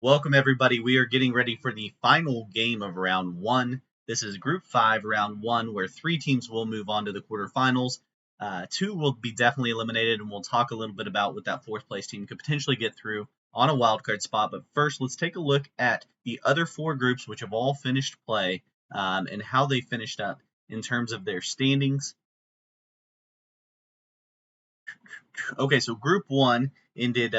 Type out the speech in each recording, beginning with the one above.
Welcome, everybody. We are getting ready for the final game of round one. This is Group 5, round one, where 3 teams will move on to the quarterfinals. 2 will be definitely eliminated, and we'll talk a little bit about what that 4th place team could potentially get through on a wildcard spot. But first, let's take a look at the other 4 groups, which have all finished play, and how they finished up in terms of their standings. Okay, so Group 1 ended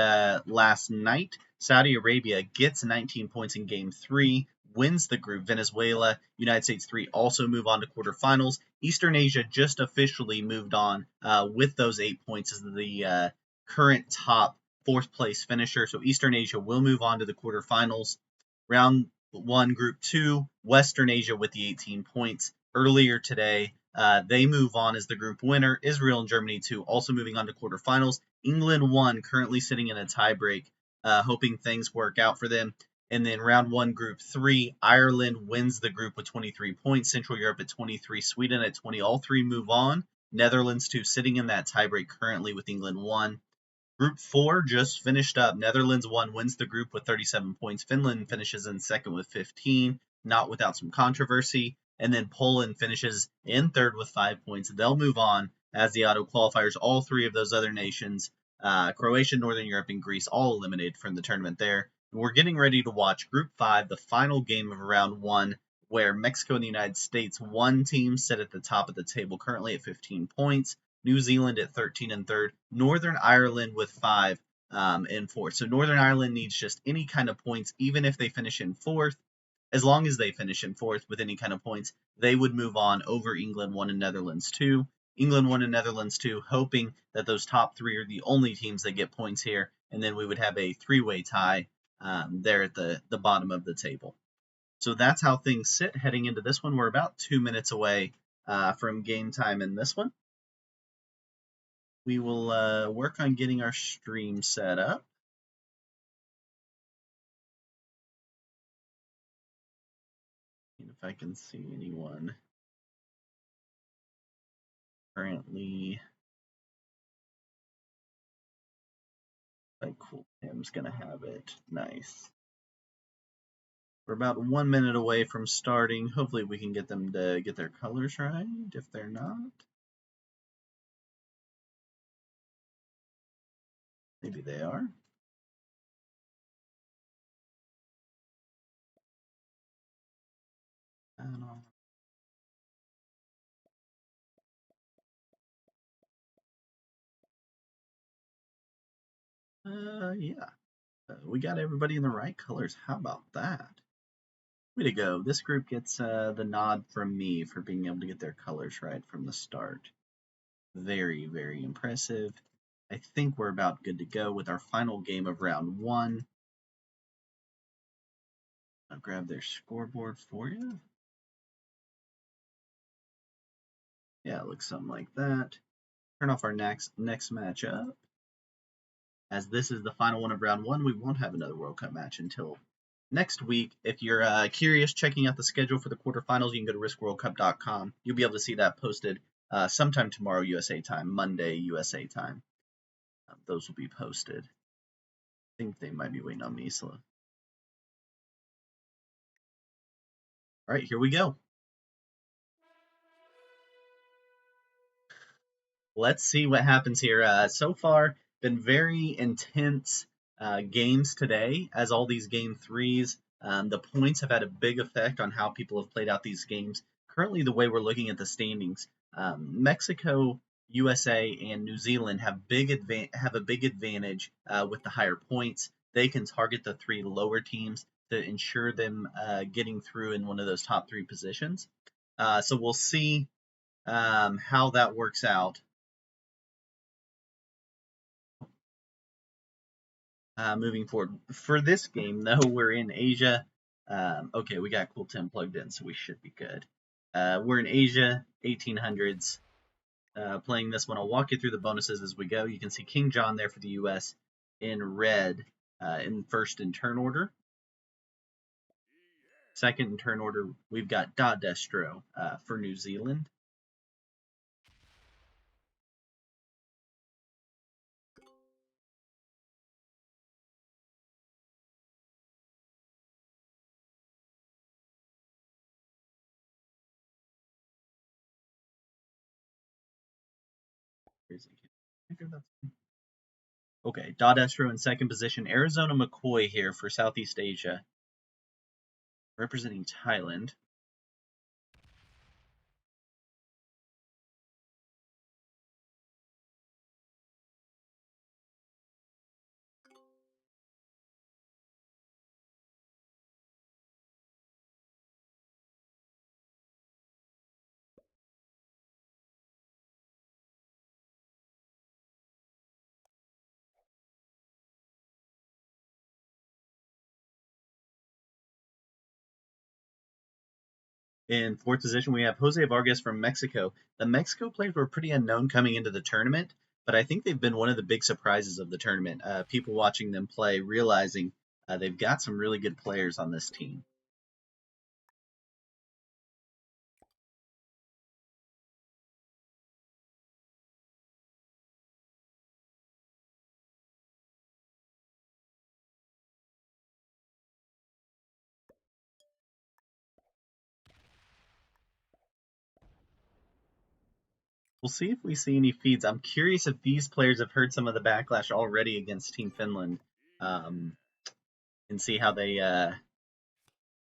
last night. Saudi Arabia gets 19 points in Game 3, wins the group. Venezuela, United States 3 also move on to quarterfinals. Eastern Asia just officially moved on with those 8 points as the current top 4th place finisher. So Eastern Asia will move on to the quarterfinals. Round 1, Group 2, Western Asia with the 18 points. Earlier today, they move on as the group winner. Israel and Germany, too, also moving on to quarterfinals. England 1, currently sitting in a tiebreak, hoping things work out for them. And then round 1, Group 3, Ireland wins the group with 23 points. Central Europe at 23, Sweden at 20. All 3 move on. Netherlands, 2, sitting in that tiebreak currently with England 1. Group 4 just finished up. Netherlands 1 wins the group with 37 points. Finland finishes in second with 15, not without some controversy. And then Poland finishes in third with 5 points. They'll move on as the auto qualifiers. All 3 of those other nations, Croatia, Northern Europe, and Greece, all eliminated from the tournament there. And we're getting ready to watch Group 5, the final game of round 1, where Mexico and the United States, one team, sit at the top of the table currently at 15 points. New Zealand at 13 and third, Northern Ireland with 5 in fourth. So Northern Ireland needs just any kind of points, even if they finish in fourth. As long as they finish in fourth with any kind of points, they would move on over England 1 and Netherlands 2. England 1 and Netherlands 2, hoping that those top 3 are the only teams that get points here, and then we would have a 3-way tie there at the bottom of the table. So that's how things sit heading into this one. We're about 2 minutes away from game time in this one. We will work on getting our stream set up. And if I can see anyone currently. Like, cool. Tim's gonna have it. Nice. We're about 1 minute away from starting. Hopefully we can get them to get their colors right. If they're not, maybe they are. Yeah. We got everybody in the right colors. How about that? Way to go. This group gets the nod from me for being able to get their colors right from the start. Very, very impressive. I think we're about good to go with our final game of round 1. I'll grab their scoreboard for you. Yeah, it looks something like that. Turn off our next matchup. As this is the final one of round 1, we won't have another World Cup match until next week. If you're curious, checking out the schedule for the quarterfinals, you can go to riskworldcup.com. You'll be able to see that posted sometime tomorrow USA time, Monday USA time. Those will be posted. I think they might be waiting on me, so. All right, here we go. Let's see what happens here. So far, been very intense games today, as all these game 3s. The points have had a big effect on how people have played out these games. Currently, the way we're looking at the standings, Mexico, USA, and New Zealand have a big advantage with the higher points. They can target the 3 lower teams to ensure them getting through in one of those top 3 positions. So we'll see how that works out. Moving forward. For this game, though, we're in Asia. Okay, we got Cool Tim plugged in, so we should be good. We're in Asia, 1800s. Playing this one, I'll walk you through the bonuses as we go. You can see King John there for the U.S. in red in first in turn order. Second in turn order, we've got Da Destro for New Zealand. Okay, Dodestro in second position. Arizona McCoy here for Southeast Asia, representing Thailand. In fourth position, we have Jose Vargas from Mexico. The Mexico players were pretty unknown coming into the tournament, but I think they've been one of the big surprises of the tournament. People watching them play realizing they've got some really good players on this team. We'll see if we see any feeds. I'm curious if these players have heard some of the backlash already against Team Finland, um, and see how they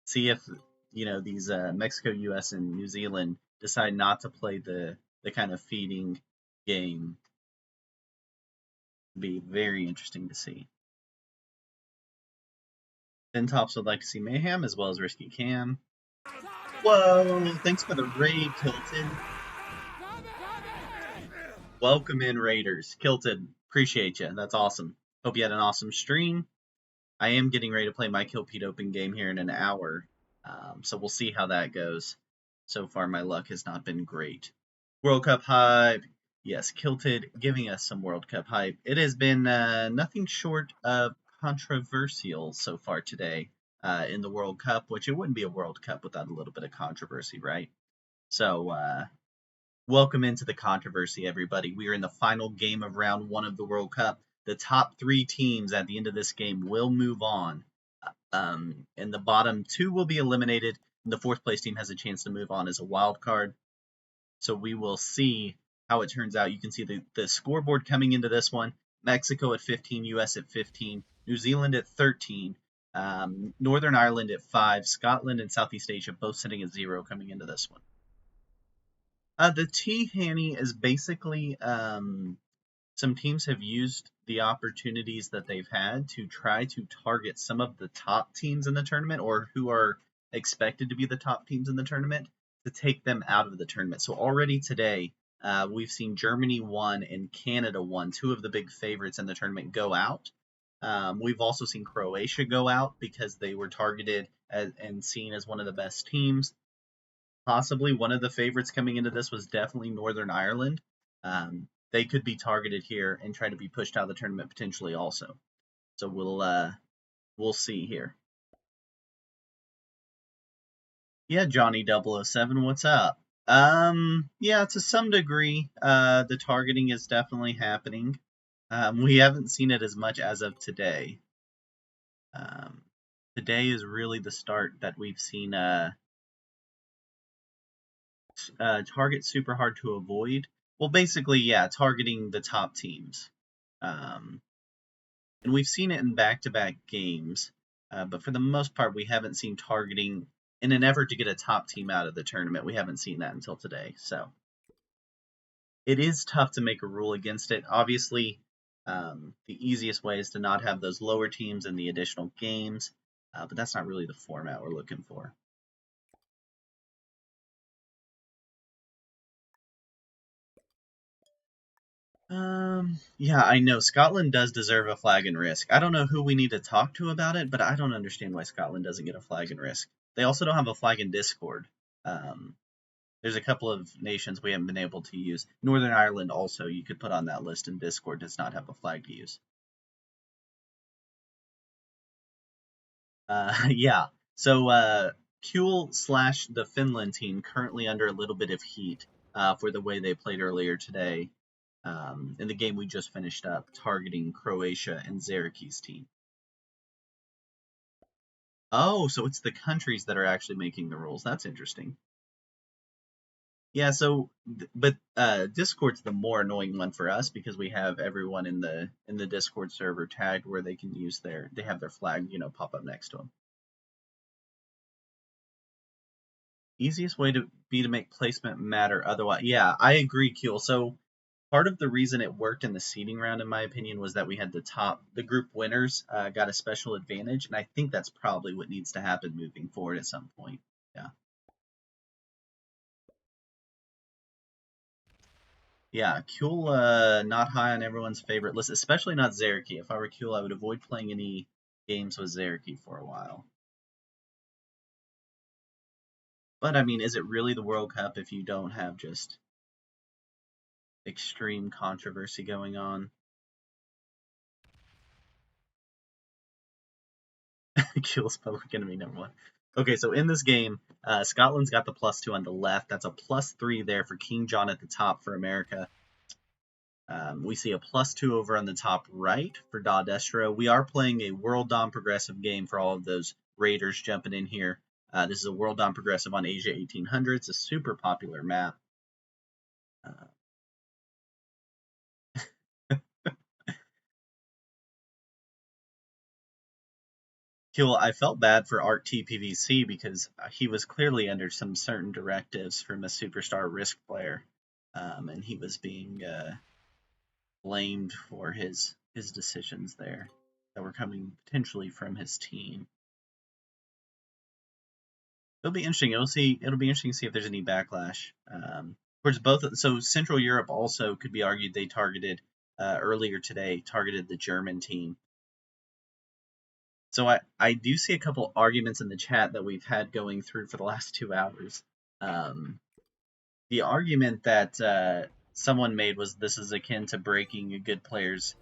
see if these Mexico, U.S., and New Zealand decide not to play the kind of feeding game. Be very interesting to see. Fintops would like to see Mayhem as well as Risky Cam. Whoa! Thanks for the raid, Kilted. Welcome in, Raiders. Kilted, appreciate you. That's awesome. Hope you had an awesome stream. I am getting ready to play my Kill Pete Open game here in an hour, so we'll see how that goes. So far, my luck has not been great. World Cup hype. Yes, Kilted giving us some World Cup hype. It has been nothing short of controversial so far today in the World Cup, which it wouldn't be a World Cup without a little bit of controversy, right? So, welcome into the controversy, everybody. We are in the final game of round one of the World Cup. The top three teams at the end of this game will move on. And the bottom two will be eliminated. And the fourth place team has a chance to move on as a wild card. So we will see how it turns out. You can see the scoreboard coming into this one. Mexico at 15, US at 15, New Zealand at 13, Northern Ireland at 5, Scotland and Southeast Asia both sitting at 0 coming into this one. The T Hanny is basically some teams have used the opportunities that they've had to try to target some of the top teams in the tournament or who are expected to be the top teams in the tournament to take them out of the tournament. So already today, we've seen Germany 1 and Canada 1, two of the big favorites in the tournament, go out. We've also seen Croatia go out because they were targeted and seen as one of the best teams. Possibly one of the favorites coming into this was definitely Northern Ireland. They could be targeted here and try to be pushed out of the tournament potentially also. So we'll see here. Yeah, Johnny 007, what's up? Yeah, to some degree, the targeting is definitely happening. We haven't seen it as much as of today. Today is really the start that we've seen target super hard to avoid. Well, basically, yeah, targeting the top teams. And we've seen it in back-to-back games, but for the most part, we haven't seen targeting in an effort to get a top team out of the tournament. We haven't seen that until today, so it is tough to make a rule against it. Obviously, the easiest way is to not have those lower teams in the additional games, but that's not really the format we're looking for. Yeah, I know Scotland does deserve a flag and risk. I don't know who we need to talk to about it, but I don't understand why Scotland doesn't get a flag and risk. They also don't have a flag in Discord. Um, there's a couple of nations we haven't been able to use. Northern Ireland also, you could put on that list, and Discord does not have a flag to use. Yeah, so Kuhl / the Finland team currently under a little bit of heat for the way they played earlier today. In the game we just finished up, targeting Croatia and Zaraki's team. Oh, so it's the countries that are actually making the rules. That's interesting. Yeah, so but Discord's the more annoying one for us because we have everyone in the Discord server tagged where they can use they have their flag, pop up next to them. Easiest way to be to make placement matter otherwise. Yeah, I agree, Keel. So part of the reason it worked in the seeding round, in my opinion, was that we had the group winners got a special advantage, and I think that's probably what needs to happen moving forward at some point. Yeah. Yeah, Kuhl not high on everyone's favorite list, especially not Zeraki. If I were Kuhl, I would avoid playing any games with Zeraki for a while. But I mean, is it really the World Cup if you don't have just extreme controversy going on? Kuhl's public enemy number one. Okay, so in this game, Scotland's got the +2 on the left. That's a +3 there for King John at the top for America. We see a +2 over on the top right for Da Destro. We are playing a World Dom Progressive game for all of those Raiders jumping in here. This is a World Dom Progressive on Asia 1800. It's a super popular map. I felt bad for Art TPVC because he was clearly under some certain directives from a superstar Risk player, and he was being blamed for his decisions there that were coming potentially from his team. It'll be interesting. It'll be interesting to see if there's any backlash. Towards both. So Central Europe also could be argued they targeted earlier today targeted the German team. So I do see a couple arguments in the chat that we've had going through for the last 2 hours. The argument that someone made was this is akin to breaking a good player's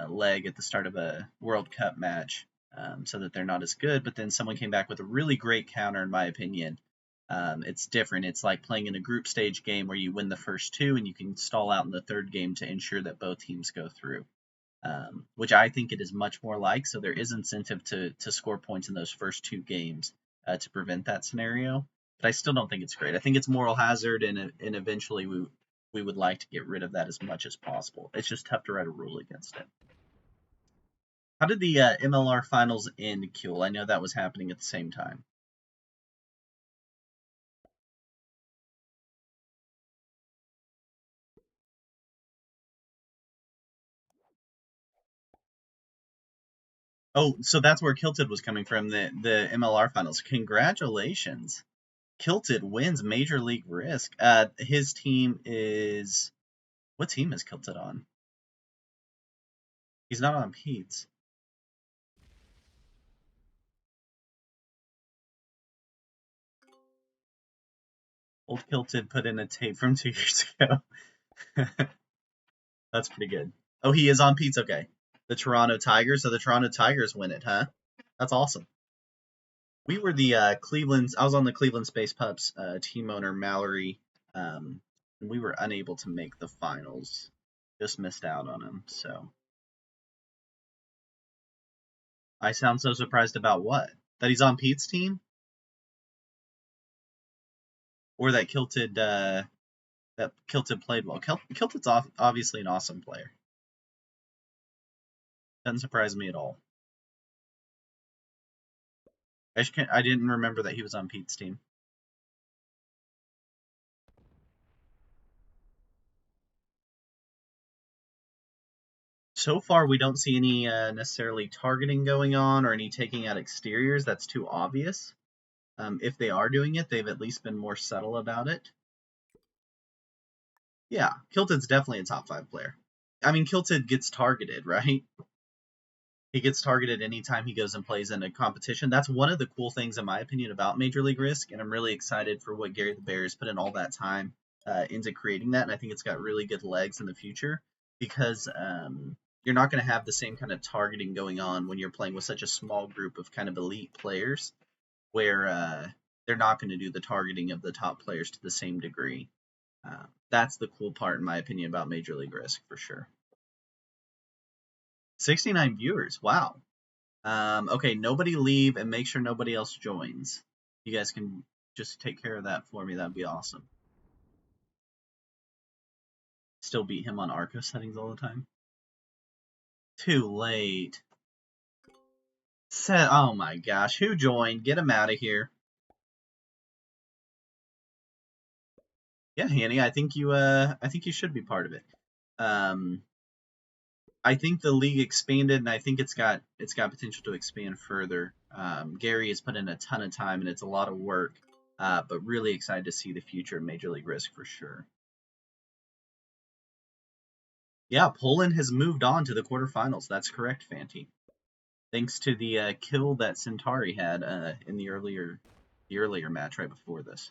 leg at the start of a World Cup match, so that they're not as good. But then someone came back with a really great counter, in my opinion. It's different. It's like playing in a group stage game where you win the first two and you can stall out in the third game to ensure that both teams go through, which I think it is much more like. So there is incentive to score points in those first two games to prevent that scenario. But I still don't think it's great. I think it's moral hazard, and eventually we would like to get rid of that as much as possible. It's just tough to write a rule against it. How did the MLR finals end, Kuhl? I know that was happening at the same time. Oh, so that's where Kilted was coming from, the MLR finals. Congratulations. Kilted wins Major League Risk. His team is... What team is Kilted on? He's not on Pete's. Old Kilted put in a tape from 2 years ago. That's pretty good. Oh, he is on Pete's? Okay. The Toronto Tigers. So the Toronto Tigers win it, huh? That's awesome. We were the I was on the Cleveland Space Pups team owner, Mallory. And we were unable to make the finals. Just missed out on him, so. I sound so surprised about what? That he's on Pete's team? Or that Kilted played well. Kilted's obviously an awesome player. Doesn't surprise me at all. I didn't remember that he was on Pete's team. So far, we don't see any necessarily targeting going on or any taking out exteriors. That's too obvious. If they are doing it, they've at least been more subtle about it. Yeah, Kilted's definitely a top 5 player. I mean, Kilted gets targeted, right? He gets targeted anytime he goes and plays in a competition. That's one of the cool things, in my opinion, about Major League Risk, and I'm really excited for what Gary the Bear has put in all that time into creating that, and I think it's got really good legs in the future because you're not going to have the same kind of targeting going on when you're playing with such a small group of kind of elite players, where they're not going to do the targeting of the top players to the same degree. That's the cool part, in my opinion, about Major League Risk for sure. 69 viewers. Wow. Okay, nobody leave and make sure nobody else joins. You guys can just take care of that for me. That'd be awesome. Still beat him on Arco settings all the time. Too late. Oh my gosh, who joined? Get him out of here. Yeah, Hanny, I think you should be part of it. I think the league expanded, and I think it's got potential to expand further. Gary has put in a ton of time, and it's a lot of work. But really excited to see the future of Major League Risk for sure. Yeah, Poland has moved on to the quarterfinals. That's correct, Fanti. Thanks to the kill that Centauri had in the earlier match right before this.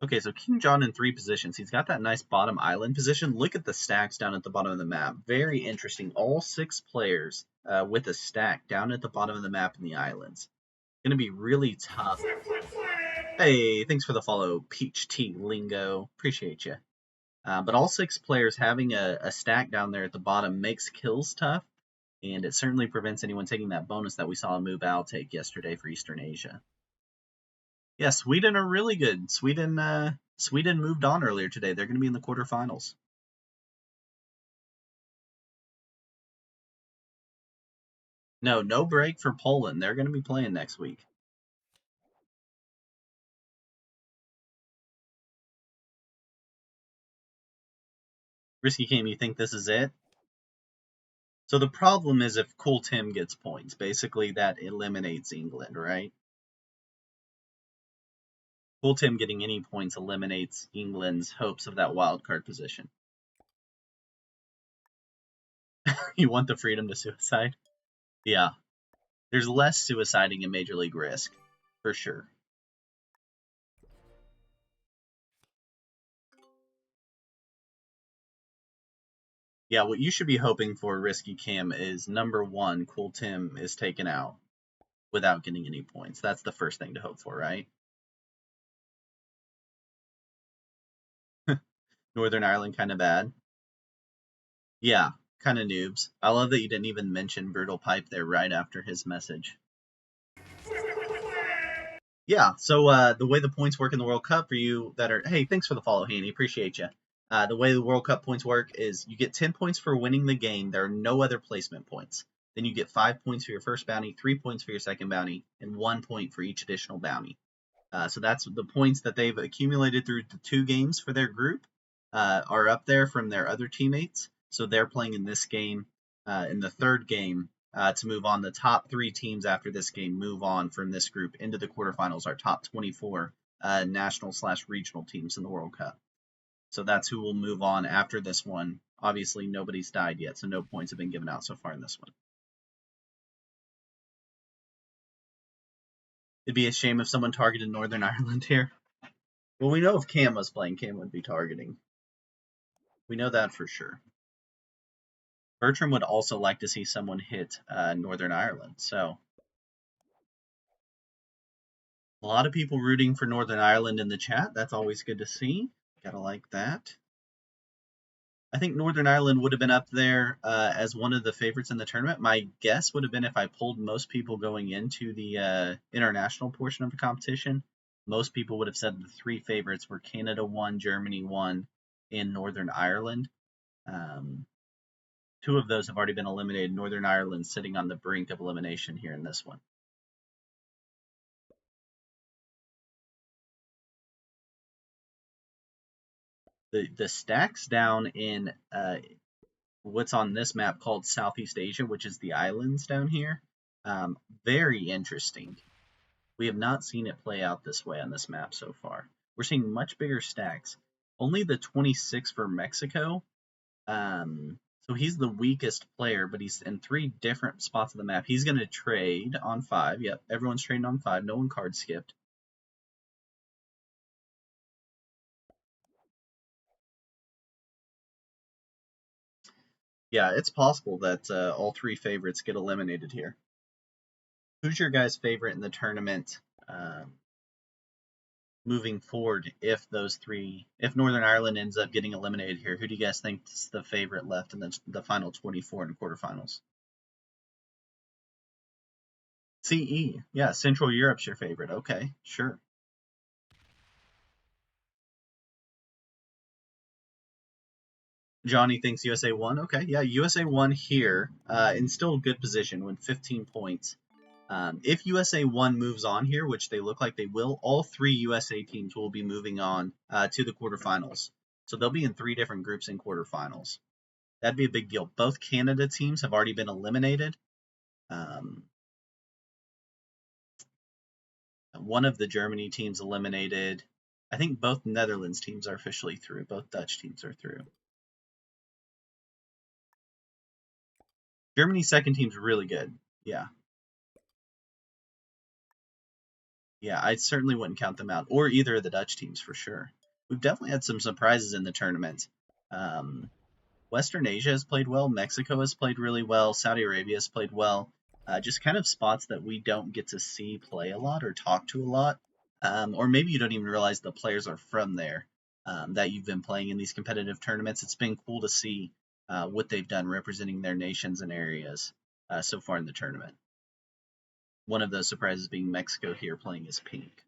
Okay, so King John in 3 positions. He's got that nice bottom island position. Look at the stacks down at the bottom of the map. Very interesting. All 6 players with a stack down at the bottom of the map in the islands. Going to be really tough. Hey, thanks for the follow, Peach Tea Lingo. Appreciate you. But all 6 players having a stack down there at the bottom makes kills tough, and it certainly prevents anyone taking that bonus that we saw Mubao take yesterday for Eastern Asia. Yeah, Sweden are really good. Sweden moved on earlier today. They're going to be in the quarterfinals. No break for Poland. They're going to be playing next week. Risky Game, you think this is it? So the problem is if Cool Tim gets points, basically that eliminates England, right? Cool Tim getting any points eliminates England's hopes of that wildcard position. You want the freedom to suicide? Yeah. There's less suiciding in Major League Risk, for sure. Yeah, what you should be hoping for, Risky Cam, is number 1, Cool Tim is taken out without getting any points. That's the first thing to hope for, right? Northern Ireland kind of bad. Yeah, kind of noobs. I love that you didn't even mention Brutal Pipe there right after his message. Yeah, so the way the points work in the World Cup for you that are, hey, thanks for the follow, Haney, appreciate you. The way the World Cup points work is you get 10 points for winning the game. There are no other placement points. Then you get 5 points for your first bounty, 3 points for your second bounty, and 1 point for each additional bounty. So that's the points that they've accumulated through the 2 games for their group are up there from their other teammates. So they're playing in this game, in the 3rd game, to move on. The top 3 teams after this game move on from this group into the quarterfinals, our top 24 national/regional teams in the World Cup. So that's who will move on after this one. Obviously, nobody's died yet, so no points have been given out so far in this one. It'd be a shame if someone targeted Northern Ireland here. Well, we know if Cam was playing, Cam would be targeting. We know that for sure. Bertram would also like to see someone hit Northern Ireland, so a lot of people rooting for Northern Ireland in the chat. That's always good to see. Gotta like that. I think Northern Ireland would have been up there as one of the favorites in the tournament. My guess would have been if I pulled most people going into the international portion of the competition, most people would have said the 3 favorites were Canada 1, Germany 1, and Northern Ireland. 2 of those have already been eliminated. Northern Ireland sitting on the brink of elimination here in this one. The stacks down in what's on this map called Southeast Asia, which is the islands down here, very interesting. We have not seen it play out this way on this map so far. We're seeing much bigger stacks. Only the 26 for Mexico. So he's the weakest player, but he's in 3 different spots of the map. He's going to trade on 5. Yep, everyone's trading on 5. No one card skipped. Yeah, it's possible that all 3 favorites get eliminated here. Who's your guys' favorite in the tournament moving forward if Northern Ireland ends up getting eliminated here? Who do you guys think is the favorite left in the final 24 in quarterfinals? CE. Yeah, Central Europe's your favorite. Okay, sure. Johnny thinks USA won. Okay, yeah, USA won here in still a good position with 15 points. If USA 1 moves on here, which they look like they will, all 3 USA teams will be moving on to the quarterfinals. So they'll be in 3 different groups in quarterfinals. That'd be a big deal. Both Canada teams have already been eliminated. One of the Germany teams eliminated. I think both Netherlands teams are officially through. Both Dutch teams are through. Germany's second team's really good. Yeah. Yeah, I certainly wouldn't count them out, or either of the Dutch teams for sure. We've definitely had some surprises in the tournament. Western Asia has played well. Mexico has played really well. Saudi Arabia has played well. Just kind of spots that we don't get to see play a lot or talk to a lot. Or maybe you don't even realize the players are from there that you've been playing in these competitive tournaments. It's been cool to see what they've done representing their nations and areas so far in the tournament. One of those surprises being Mexico here playing as pink.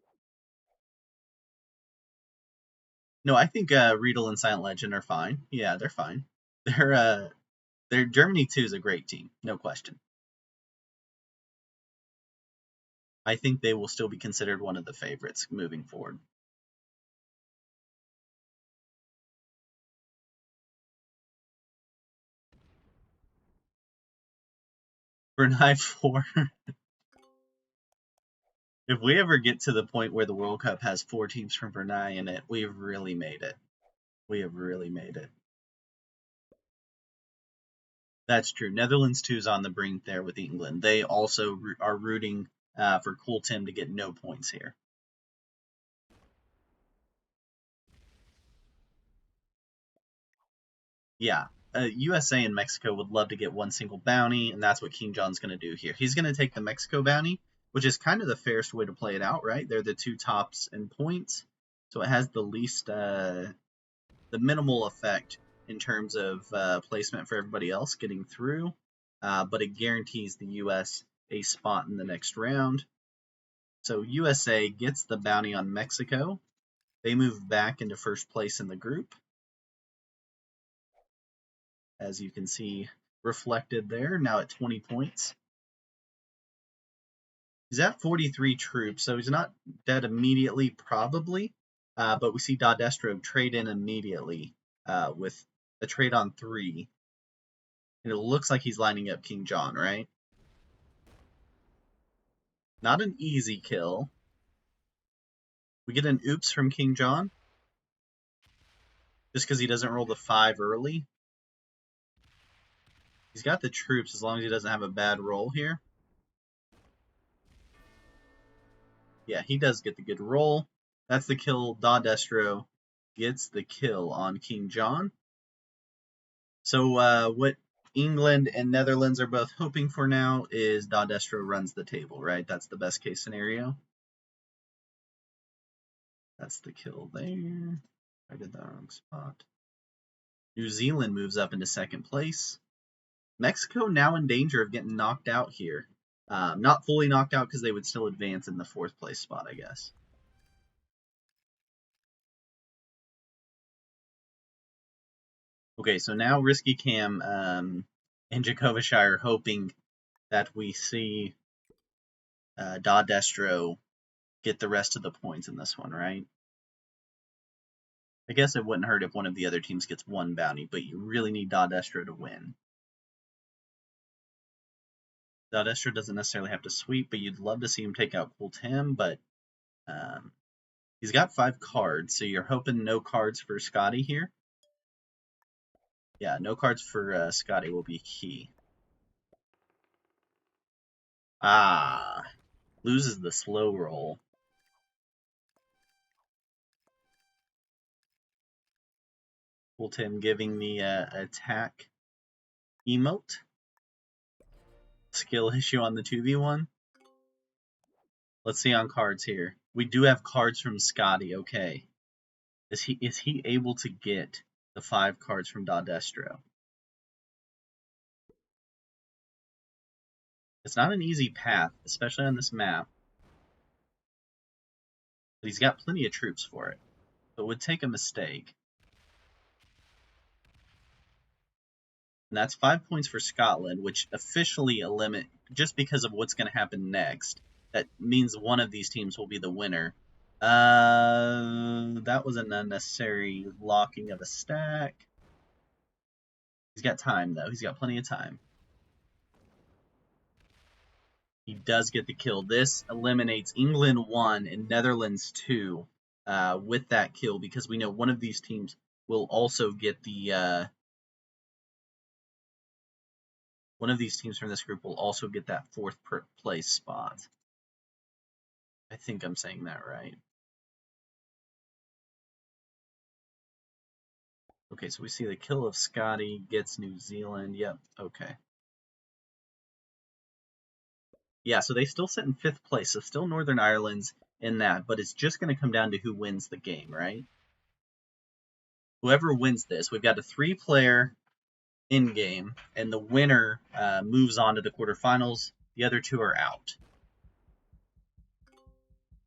No, I think Riedel and Silent Legend are fine. Yeah, they're fine. Their Germany 2 is a great team, no question. I think they will still be considered one of the favorites moving forward. Brunei 4. If we ever get to the point where the World Cup has 4 teams from Brunei in it, we've really made it. We have really made it. That's true. Netherlands 2 is on the brink there with England. They also are rooting for Cool Tim to get no points here. Yeah, USA and Mexico would love to get one single bounty, and that's what King John's going to do here. He's going to take the Mexico bounty, which is kind of the fairest way to play it out, right? They're the 2 tops in points, so it has the least, the minimal effect in terms of placement for everybody else getting through, but it guarantees the US a spot in the next round. So USA gets the bounty on Mexico. They move back into first place in the group, as you can see reflected there, now at 20 points. He's at 43 troops, so he's not dead immediately, probably, but we see Dodestro trade in immediately with a trade on 3. And it looks like he's lining up King John, right? Not an easy kill. We get an oops from King John. Just because he doesn't roll the 5 early. He's got the troops as long as he doesn't have a bad roll here. Yeah, he does get the good roll. That's the kill. Dodestro gets the kill on King John. So what England and Netherlands are both hoping for now is Dodestro runs the table, right? That's the best case scenario. That's the kill there. I did the wrong spot. New Zealand moves up into second place. Mexico now in danger of getting knocked out here. Not fully knocked out because they would still advance in the 4th place spot, I guess. Okay, so now Risky Cam and Jacobishire hoping that we see Dodestro get the rest of the points in this one, right? I guess it wouldn't hurt if one of the other teams gets 1 bounty, but you really need Dodestro to win. Dodestro doesn't necessarily have to sweep, but you'd love to see him take out Cool Tim, but he's got 5 cards, so you're hoping no cards for Scotty here. Yeah, no cards for Scotty will be key. Ah, loses the slow roll. Cool Tim giving the attack emote. Skill issue on the 2v1. Let's see on cards here. We do have cards from Scotty, okay. Is he able to get the 5 cards from Dodestro? It's not an easy path, especially on this map. But he's got plenty of troops for it. So it would take a mistake. And that's 5 points for Scotland, which officially just because of what's going to happen next. That means one of these teams will be the winner. That was an unnecessary locking of a stack. He's got time, though. He's got plenty of time. He does get the kill. This eliminates England 1 and Netherlands 2 with that kill, because we know one of these teams will also get the... one of these teams from this group will also get that 4th place spot. I think I'm saying that right. Okay, so we see the kill of Scotty gets New Zealand. Yep, okay. Yeah, so they still sit in 5th place, so still Northern Ireland's in that, but it's just going to come down to who wins the game, right? Whoever wins this, we've got a 3-player in-game, and the winner moves on to the quarterfinals. The other 2 are out.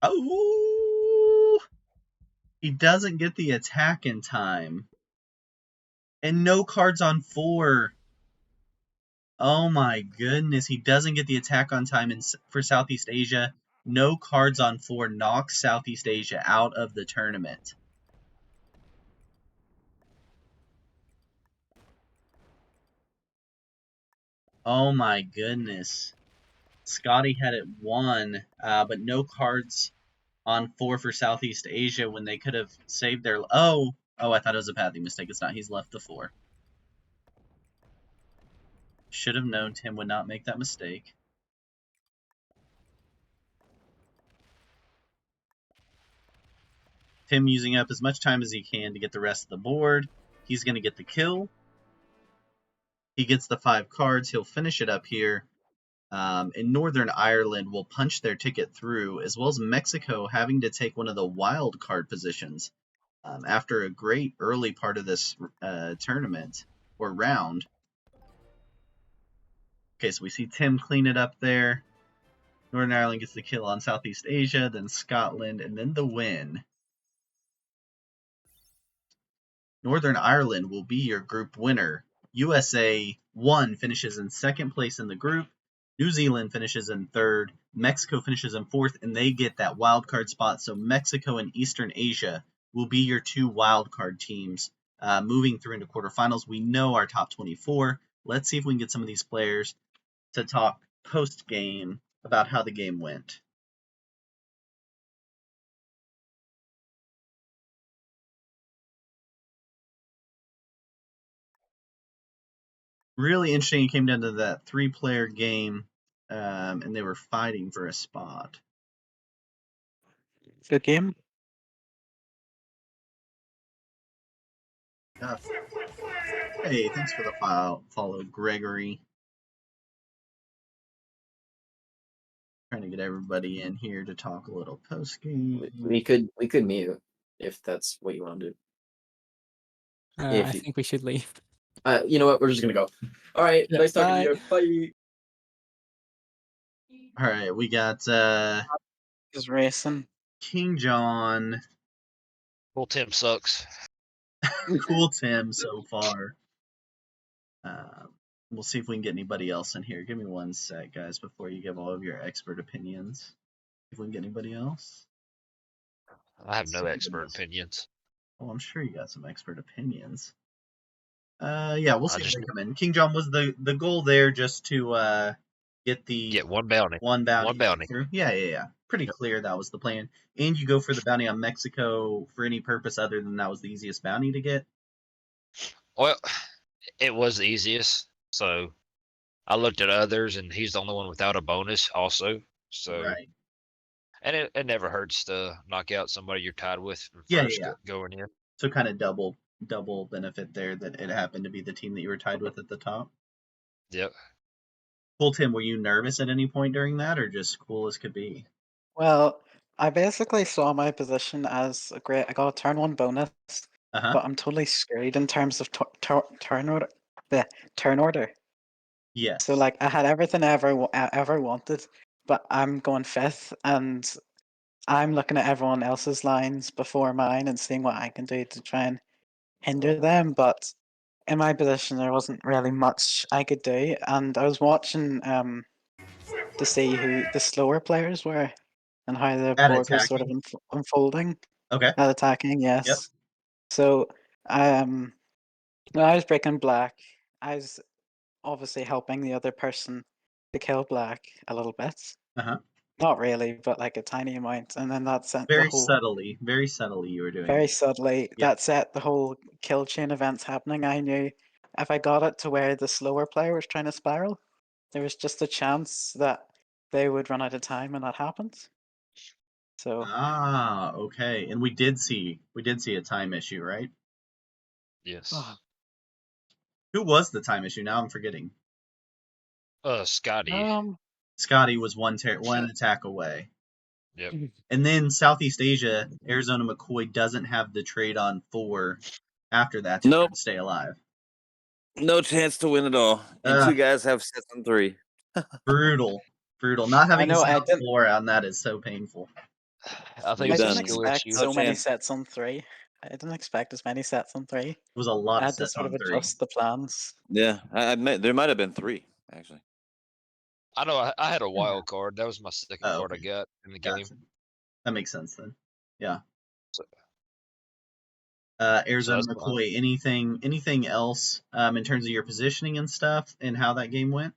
Oh! He doesn't get the attack in time. And no cards on 4. Oh my goodness, he doesn't get the attack on time for Southeast Asia. No cards on 4 knocks Southeast Asia out of the tournament. Oh my goodness. Scotty had it 1, but no cards on 4 for Southeast Asia when they could have saved their... Oh, I thought it was a pathing mistake. It's not. He's left the 4. Should have known Tim would not make that mistake. Tim using up as much time as he can to get the rest of the board. He's going to get the kill. He gets the 5 cards. He'll finish it up here. And Northern Ireland will punch their ticket through, as well as Mexico having to take one of the wild card positions after a great early part of this tournament or round. Okay, so we see Tim clean it up there. Northern Ireland gets the kill on Southeast Asia, then Scotland, and then the win. Northern Ireland will be your group winner. USA 1 finishes in 2nd place in the group. New Zealand finishes in 3rd. Mexico finishes in 4th, and they get that wild card spot. So Mexico and Eastern Asia will be your 2 wild card teams moving through into quarterfinals. We know our top 24. Let's see if we can get some of these players to talk post-game about how the game went. Really interesting. It came down to that 3-player game, and they were fighting for a spot. Good game. Hey, thanks for the follow, Gregory. Trying to get everybody in here to talk a little post game. We could mute if that's what you want to do. I think we should leave. You know what? We're just gonna go. All right. Yeah, Nice talking to you. Bye. All right, we got Just racing. King John. Well, Tim sucks. Cool Tim so far. We'll see if we can get anybody else in here. Give me 1 sec, guys, before you give all of your expert opinions. If we can get anybody else. I have no expert opinions. Well, I'm sure you got some expert opinions. Yeah, we'll see if they come in. King John, was the goal there just to get one bounty. One bounty. One bounty. Through? Yeah. Pretty clear that was the plan. And you go for the bounty on Mexico for any purpose other than that was the easiest bounty to get? Well, it was the easiest. So I looked at others, and he's the only one without a bonus also. So, right. And it never hurts to knock out somebody you're tied with first going in. So kind of double benefit there that it happened to be the team that you were tied with at the top. Yep. Cool, Tim, were you nervous at any point during that, or just cool as could be? Well, I basically saw my position as a great. I got a turn 1 bonus, but I'm totally screwed in terms of turn order. The turn order. Yeah. So like I had everything I ever wanted, but I'm going 5th, and I'm looking at everyone else's lines before mine and seeing what I can do to try and hinder them. But in my position, there wasn't really much I could do, and I was watching to see who the slower players were and how the At board was sort of attacking. unfolding. Okay. At attacking, Yep. yes. So, when I was breaking black, I was obviously helping the other person to kill black a little bit. Uh-huh. Not really, but like a tiny amount, and then that sent the Very whole subtly you were doing very it. subtly. Yeah. That set the whole kill chain events happening. I knew if I got it to where the slower player was trying to spiral, there was just a chance that they would run out of time, and that happened. So Okay. And we did see a time issue, right? Yes. Who was the time issue? Now I'm forgetting. Scotty. Scotty was one attack away. Yep. And then Southeast Asia, Arizona McCoy doesn't have the trade on 4 after that to try to stay alive. No chance to win at all. And 2 guys have sets on 3. Brutal. Not having know, a I set didn't- 4 on that is so painful. I think I it's a didn't skill expect issue. so No many chance. sets on 3. I didn't expect as many sets on 3. It was a lot I of had to sets sort on of 3. adjust the plans. Yeah, there might have been 3 actually. I know I had a wild card. That was my second card I okay. got in the game. Gotcha. That makes sense then. Yeah. So- Arizona that's McCoy, anything else in terms of your positioning and stuff and how that game went?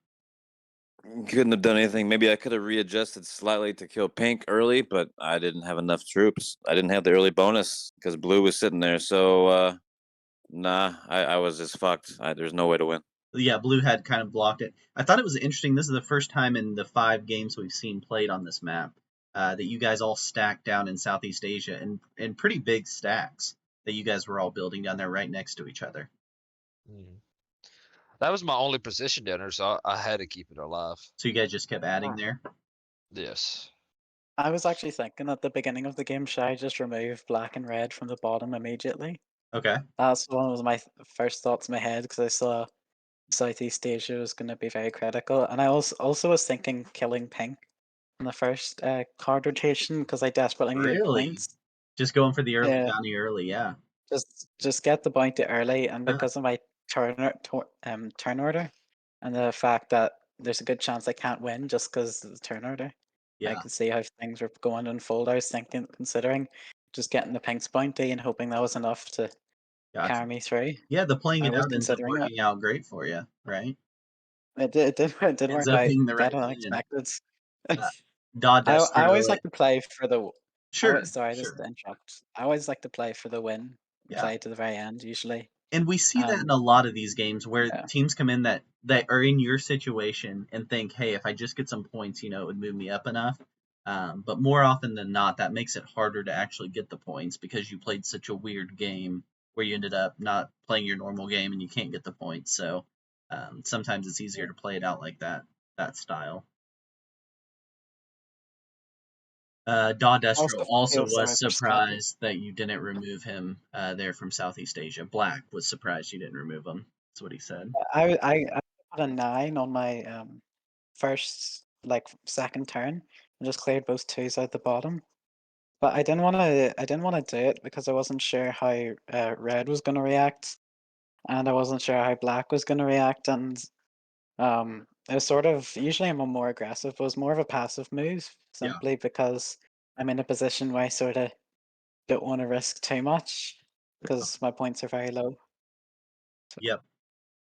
Couldn't have done anything. Maybe I could have readjusted slightly to kill pink early, but I didn't have enough troops. I didn't have the early bonus because blue was sitting there. So I was just fucked. There's no way to win. Yeah, blue had kind of blocked it. I thought it was interesting. This is the first time in the 5 games we've seen played on this map that you guys all stacked down in Southeast Asia in pretty big stacks that you guys were all building down there right next to each other. That was my only position down there, so I had to keep it alive. So you guys just kept adding there? Yes. I was actually thinking at the beginning of the game, should I just remove black and red from the bottom immediately? Okay. That's one of my first thoughts in my head because I saw Southeast Asia was going to be very critical, and I also was thinking killing pink in the first card rotation because I desperately needed Really? points. Just going for the early Yeah. bounty early, yeah. Just get the bounty early, and Uh-huh. because of my turn order, and the fact that there's a good chance I can't win just because of the turn order. I Yeah. could see how things were going to unfold. I was considering just getting the Pink's bounty and hoping that was enough to Gotcha. carry me through. Yeah, the playing I it was out ends up considering that. working out great for you, right? It did Ends work up out being the right better than win. expected. Dodestro. I always like to play for the. Sure. Sorry, just to interrupt. I always like to play for the win. Yeah. Play to the very end usually. And we see that in a lot of these games where Yeah. teams come in that are in your situation and think, hey, if I just get some points, it would move me up enough. But more often than not, that makes it harder to actually get the points because you played such a weird game where you ended up not playing your normal game and you can't get the points. So sometimes it's easier to play it out like that style. Dodestro also was surprised that you didn't remove him there from Southeast Asia. Black was surprised you didn't remove him. That's what he said. I put a 9 on my second turn and just cleared both 2s out the bottom. But I didn't want to do it because I wasn't sure how red was going to react, and I wasn't sure how black was going to react, and it was sort of usually I'm more aggressive, but it was more of a passive move simply because I'm in a position where I sort of don't want to risk too much because my points are very low. Yep.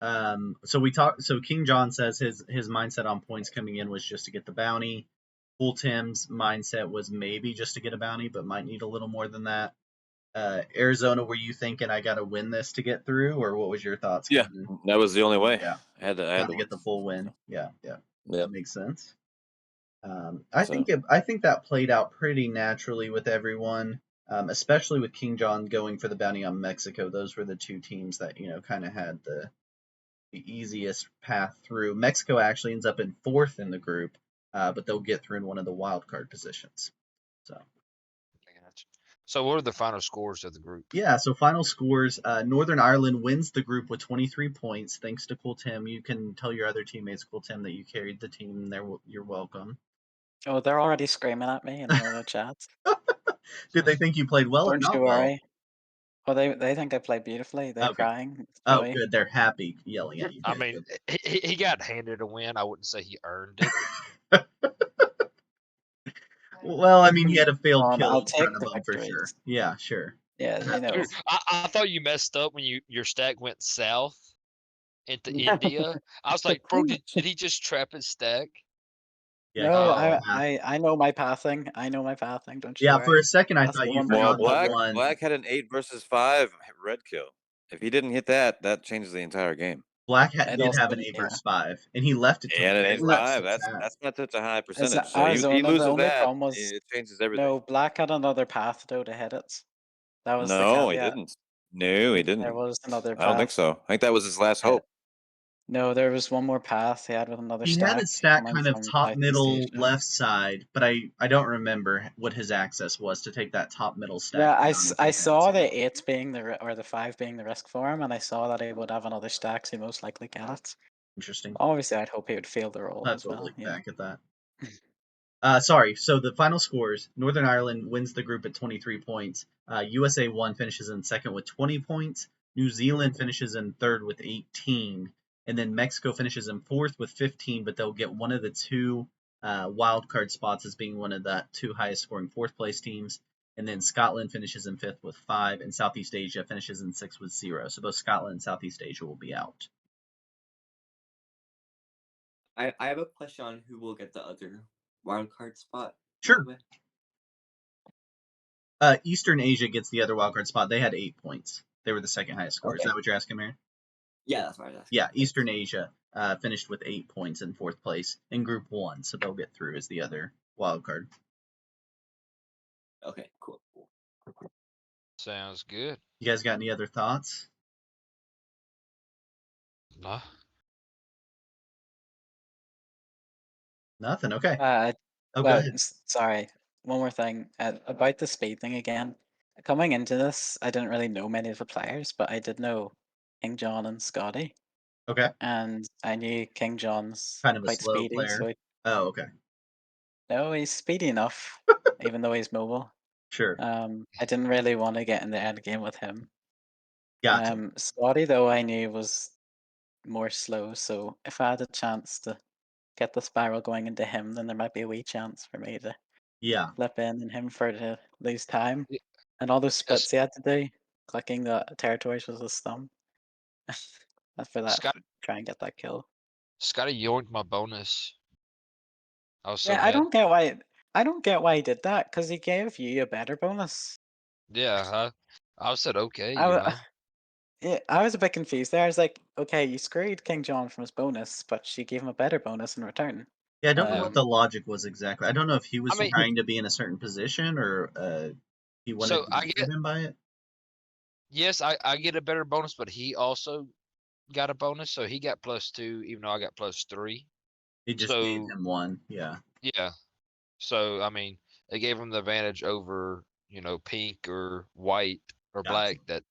So King John says his mindset on points coming in was just to get the bounty. Cool Tim's mindset was maybe just to get a bounty, but might need a little more than that. Arizona, were you thinking I got to win this to get through, or what was your thoughts? Yeah, that was the only way. Yeah, I had to get the full win. Yeah, yeah. That makes sense. I think that played out pretty naturally with everyone, especially with King John going for the bounty on Mexico. Those were the 2 teams that kind of had the easiest path through. Mexico actually ends up in 4th in the group, but they'll get through in one of the wild card positions. So what are the final scores of the group? Yeah, so final scores, Northern Ireland wins the group with 23 points, thanks to Cool Tim. You can tell your other teammates, Cool Tim, that you carried the team. You're welcome. Oh, they're already screaming at me in the chat. Did they think you played well or Don't not you well? worry. Oh, they think I played beautifully. They're Okay. crying. It's Oh, joy. good. They're happy yelling at you. I Good, mean, he got handed a win. I wouldn't say he earned it. good. Well, I mean, he had a failed Come on, kill I'll in front take of the him for sure. victories. Yeah, sure. Yeah, you know. Dude, I thought you messed up when your stack went south into India. I was like, bro, did he just trap his stack? Yeah, No, he Oh. had a path. I know my pathing. I know my pathing. Don't you Yeah, for worry. a second I That's thought the you one thing Well, I forgot know. the one. Black had an 8 versus 5 red kill. If he didn't hit that, that changes the entire game. Black It did have also, an 8 yeah. versus 5, and he left it to And the an very 8 No, last 5, six that's halves. not such a high As percentage. So he Arizona, the loses only that, problem was it changes everything. no, Black had another path though to hit it. That was the No, he caveat. didn't. No, he There didn't. was another I don't think path. so. I think that was his last Yeah. hope. No, there was one more path he had with another He had a stack coming kind of from top Southeast middle Asia. left side, but I don't remember what his access was to take that top middle stack. Yeah, down I into the saw downside. the 8 being or the 5 being the risk for him, and I saw that he would have another stack, so he most likely get it. Interesting. Obviously, I'd hope he would fail the roll I'll as totally well. Yeah. back at that. Sorry. So the final scores: Northern Ireland wins the group at 23 points. USA 1 finishes in second with 20 points. New Zealand finishes in third with 18, and then Mexico finishes in fourth with 15. But they'll get one of the two wild card spots as being one of the two highest scoring fourth place teams. And then Scotland finishes in fifth with 5, and Southeast Asia finishes in sixth with 0. So both Scotland and Southeast Asia will be out. I have a question on who will get the other wild card spot. Sure. by the way. Eastern Asia gets the other wildcard spot. They had 8 points. They were the second highest score. Is Okay. that what you're asking, Mary? Yeah, that's what I was asking. Yeah, Eastern Asia finished with 8 points in fourth place in Group 1, so they'll get through as the other wildcard. Okay, cool. Sounds good. You guys got any other thoughts? No. Nothing. Okay. Oh, Go well, ahead. sorry. One more thing about the speed thing again. Coming into this, I didn't really know many of the players, but I did know King John and Scotty, Okay. and I knew King John's Kind of a quite slow speedy, player. so Oh, okay. no, he's speedy enough, even though he's mobile. Sure. I didn't really want to get in the end game with him. Gotcha. Scotty though I knew was more slow, so if I had a chance to get the spiral going into him, then there might be a wee chance for me to Yeah. flip in and him for to lose time. Yeah. And all those Yes. splits he had to do, clicking the territories with his thumb. That's for that. Scott- Try and get that kill. Scotty yoinked my bonus. I was so Yeah, mad. I don't get why he did that because he gave you a better bonus. Yeah, I said okay, I you wa- know. Yeah, I was a bit confused there. I was like, okay, you screwed King John from his bonus, but she gave him a better bonus in return. Yeah, I don't know what Um, the logic was exactly. I don't know if he was I mean- trying to be in a certain position or he wanted So to I beat get- him by it. Yes, I get a better bonus, but he also got a bonus, so he got +2, even though I got +3. He just So- gave him 1. Yeah. Yeah. So I mean, it gave him the advantage over, pink or white or Gotcha. black that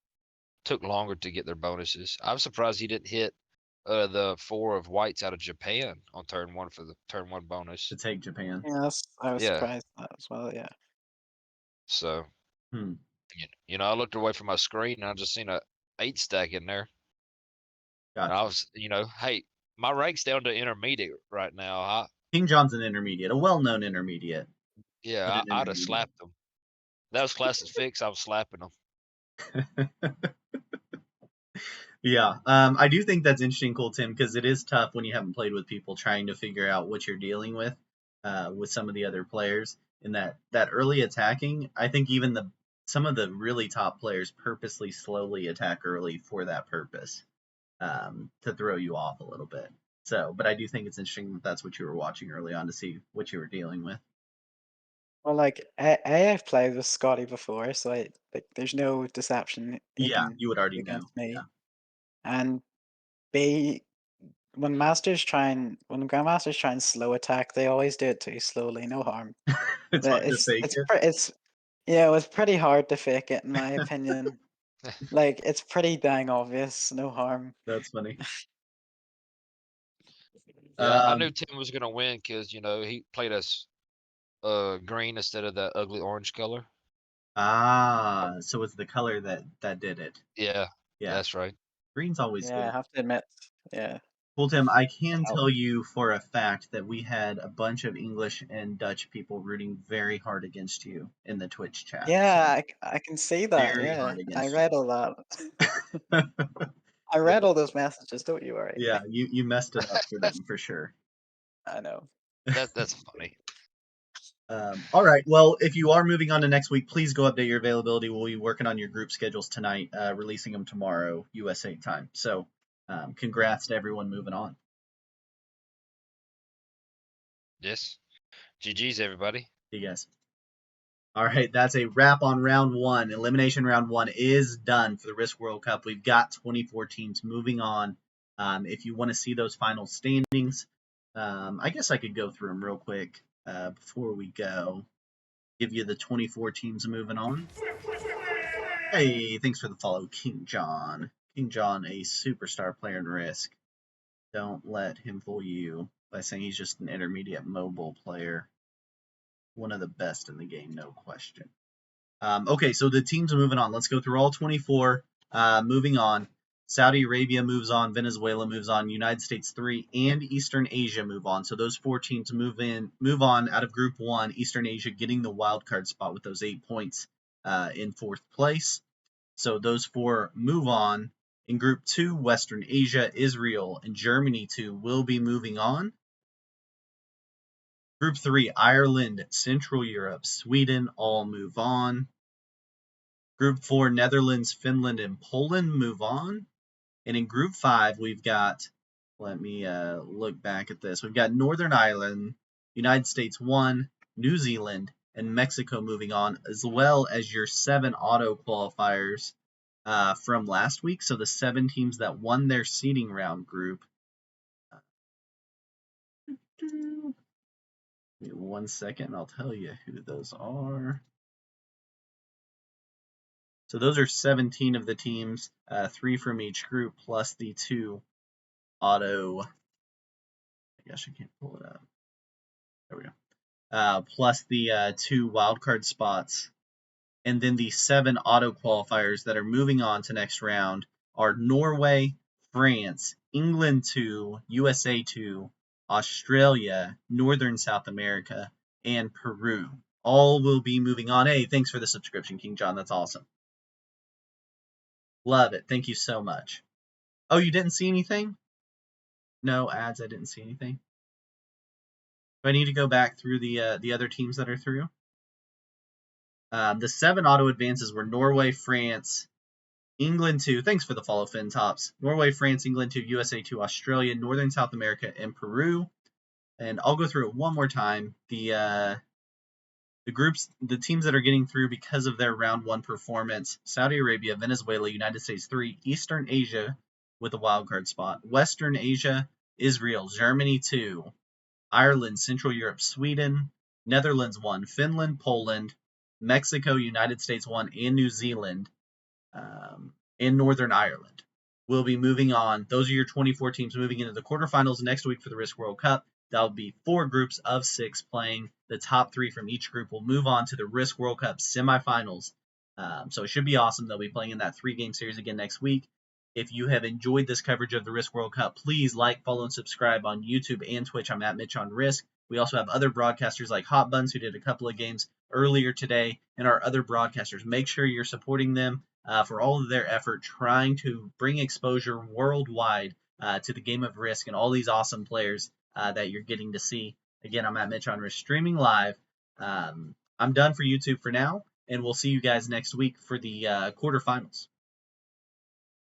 took longer to get their bonuses. I'm surprised he didn't hit the 4 of whites out of Japan on turn 1 for the turn 1 bonus. To take Japan. yeah, I was Yeah. surprised at that as well. Yeah. So, Hmm. I looked away from my screen and I just seen a 8 stack in there. And I Gotcha. was, hey, my rank's down to intermediate right now. King John's an intermediate, a well-known intermediate. Yeah, an I'd have intermediate. slapped him. That was classic fix. I was slapping him. Yeah, I do think that's interesting, cool, Tim, because it is tough when you haven't played with people trying to figure out what you're dealing with some of the other players. In that early attacking, I think even some of the really top players purposely slowly attack early for that purpose, to throw you off a little bit. So, but I do think it's interesting that that's what you were watching early on to see what you were dealing with. Well, like I've played with Scotty before, so there's no deception. Yeah, Even you would already know. against me. Yeah. And B, when grandmasters try and slow attack, they always do it too slowly. No harm. It's hard to fake it. It was pretty hard to fake it in my opinion. Like it's pretty dang obvious. No harm. That's funny. Yeah, I knew Tim was gonna win because he played us green instead of that ugly orange color. Ah, so it's the color that did it. Yeah, Yeah, that's right. green's always Yeah, I good. have to admit. Yeah. Well, Tim, I can Oh. tell you for a fact that we had a bunch of English and Dutch people rooting very hard against you in the Twitch chat. Yeah, I can see that. Very Yeah, hard I against read all that. you. I read all those messages. Don't you worry. Yeah, you messed it up for them for sure. I know. That's funny. All right. Well, if you are moving on to next week, please go update your availability. We'll be working on your group schedules tonight, releasing them tomorrow, USA time. So, congrats to everyone moving on. Yes. GG's, everybody. See you guys. All right, that's a wrap on round one. Elimination round one is done for the Risk World Cup. We've got 24 teams moving on. If you want to see those final standings, I guess I could go through them real quick before we go. Give you the 24 teams moving on. Hey, thanks for the follow, King John. King John, a superstar player in Risk. Don't let him fool you by saying he's just an intermediate mobile player. One of the best in the game, no question. Okay, so the teams are moving on. Let's go through all 24. Moving on. Saudi Arabia moves on, Venezuela moves on, United States 3, and Eastern Asia move on. So those 4 teams move on out of Group 1, Eastern Asia getting the wild card spot with those 8 points in 4th place. So those 4 move on. In Group 2, Western Asia, Israel, and Germany 2 will be moving on. Group 3, Ireland, Central Europe, Sweden all move on. Group 4, Netherlands, Finland, and Poland move on. And in Group 5, we've got, let me look back at this. We've got Northern Ireland, United States 1, New Zealand, and Mexico moving on, as well as your 7 auto qualifiers from last week. So the 7 teams that won their seeding round group. Give me 1 second, I'll tell you who those are. So those are 17 of the teams, 3 from each group, plus the 2 auto. I guess I can't pull it up. There we go. Plus the 2 wildcard spots. And then the 7 auto qualifiers that are moving on to next round are Norway, France, England 2, USA 2, Australia, Northern South America, and Peru. All will be moving on. Hey, thanks for the subscription, King John. That's awesome. Love it. Thank you so much. Oh, you didn't see anything? No ads. I didn't see anything. Do I need to go back through the other teams that are through? The 7 auto advances were Norway, France, England 2. Thanks for the follow, Finn Tops. Norway, France, England 2, USA 2, Australia, Northern South America, and Peru. And I'll go through it one more time. The groups, the teams that are getting through because of their round 1 performance: Saudi Arabia, Venezuela, United States 3, Eastern Asia with a wildcard spot, Western Asia, Israel, Germany 2, Ireland, Central Europe, Sweden, Netherlands 1, Finland, Poland, Mexico, United States 1, and New Zealand, and Northern Ireland. We'll be moving on. Those are your 24 teams moving into the quarterfinals next week for the Risk World Cup. That'll be 4 groups of 6 playing. The top 3 from each group will move on to the Risk World Cup semifinals. So it should be awesome. They'll be playing in that 3-game series again next week. If you have enjoyed this coverage of the Risk World Cup, please like, follow, and subscribe on YouTube and Twitch. I'm at Mitch on Risk. We also have other broadcasters like Hot Buns, who did a couple of games earlier today, and our other broadcasters. Make sure you're supporting them for all of their effort trying to bring exposure worldwide to the game of Risk and all these awesome players that you're getting to see. Again, I'm at Mitch on Risk, streaming live. I'm done for YouTube for now, and we'll see you guys next week for the quarterfinals.